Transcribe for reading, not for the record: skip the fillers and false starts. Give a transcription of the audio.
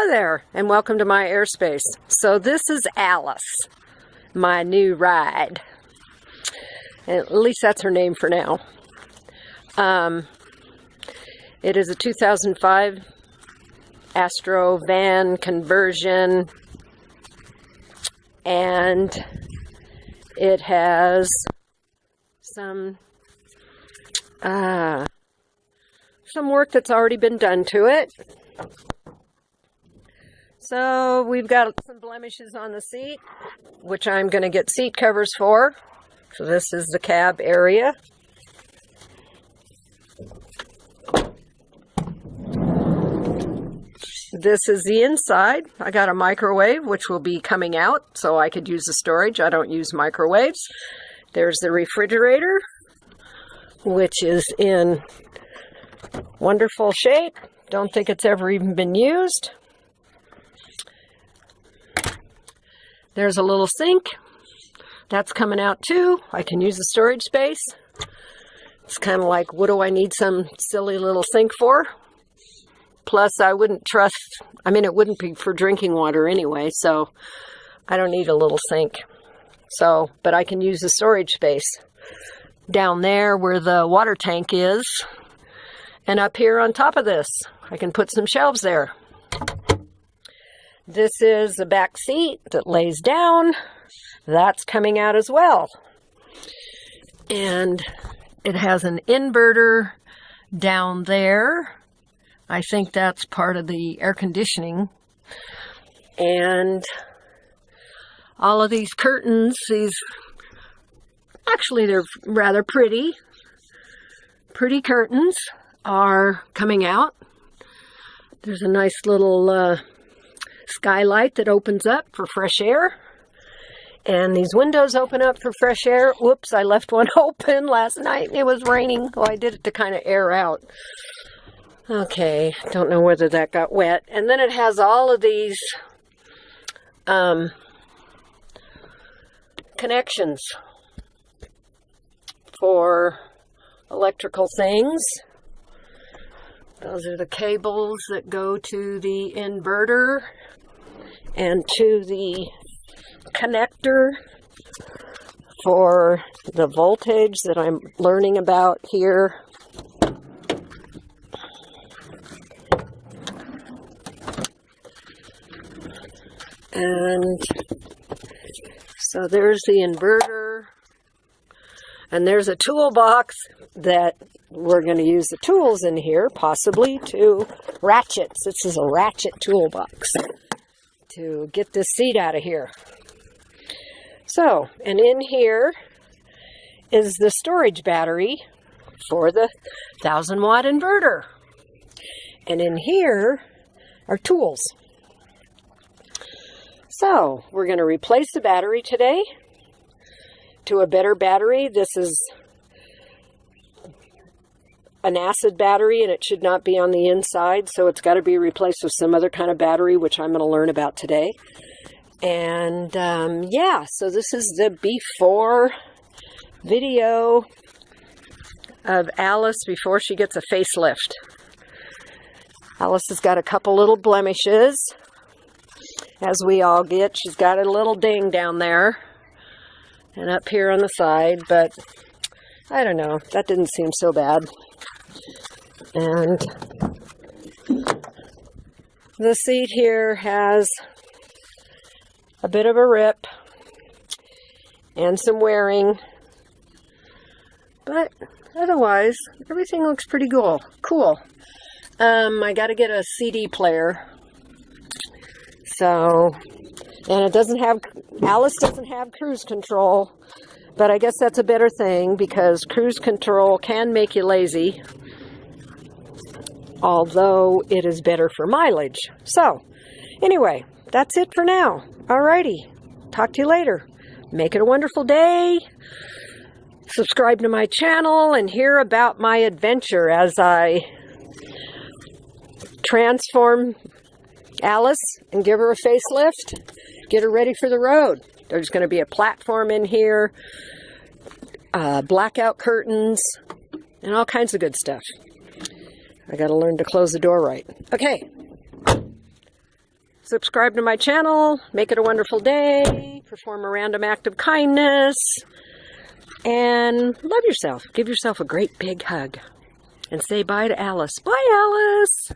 Hello there, and welcome to my airspace. So this is Alice, my new ride. At least that's her name for now. It is a 2005 Astro van conversion, and it has some work that's already been done to it. So we've got some blemishes on the seat, which I'm going to get seat covers for. So this is the cab area. This is the inside. I got a microwave, which will be coming out, so I could use the storage. I don't use microwaves. There's the refrigerator, which is in wonderful shape. Don't think it's ever even been used. There's a little sink. That's coming out too. I can use the storage space. It's kind of like, what do I need some silly little sink for? Plus, I wouldn't trust, it wouldn't be for drinking water anyway, so I don't need a little sink. So, but I can use the storage space down there where the water tank is. And up here on top of this, I can put some shelves there. This is the back seat that lays down. That's coming out as well. And it has an inverter down there. I think that's part of the air conditioning. And all of these curtains, actually they're rather pretty. Pretty curtains are coming out. There's a nice little skylight that opens up for fresh air. And these windows open up for fresh air. Whoops, I left one open last night. It was raining. Well, I did it to kind of air out. Okay, don't know whether that got wet. And then it has all of these connections for electrical things. Those are the cables that go to the inverter and to the connector for the voltage that I'm learning about here. And so there's the inverter, and there's a toolbox that we're going to use the tools in here, possibly to ratchets. This is a ratchet toolbox to get this seat out of here. So, and in here is the storage battery for the 1000-watt inverter. And in here are tools. So, we're going to replace the battery today to a better battery. This is an acid battery, and it should not be on the inside, so it's got to be replaced with some other kind of battery, which I'm going to learn about today. And yeah, so this is the before video of Alice before she gets a facelift. Alice has got a couple little blemishes, as we all get. She's got a little ding down there and up here on the side, but I don't know, that didn't seem so bad. And the seat here has a bit of a rip and some wearing, but otherwise everything looks pretty cool. I got to get a CD player. So, and it doesn't have, Alice doesn't have cruise control, but I guess that's a better thing because cruise control can make you lazy, although it is better for mileage. So, anyway, that's it for now. Alrighty, talk to you later. Make it a wonderful day. Subscribe to my channel and hear about my adventure as I transform Alice and give her a facelift, get her ready for the road. There's going to be a platform in here, blackout curtains, and all kinds of good stuff. I got to learn to close the door right. Okay. subscribe to my channel, make it a wonderful day, perform a random act of kindness, and love yourself. Give yourself a great big hug. And say bye to Alice. Bye, Alice!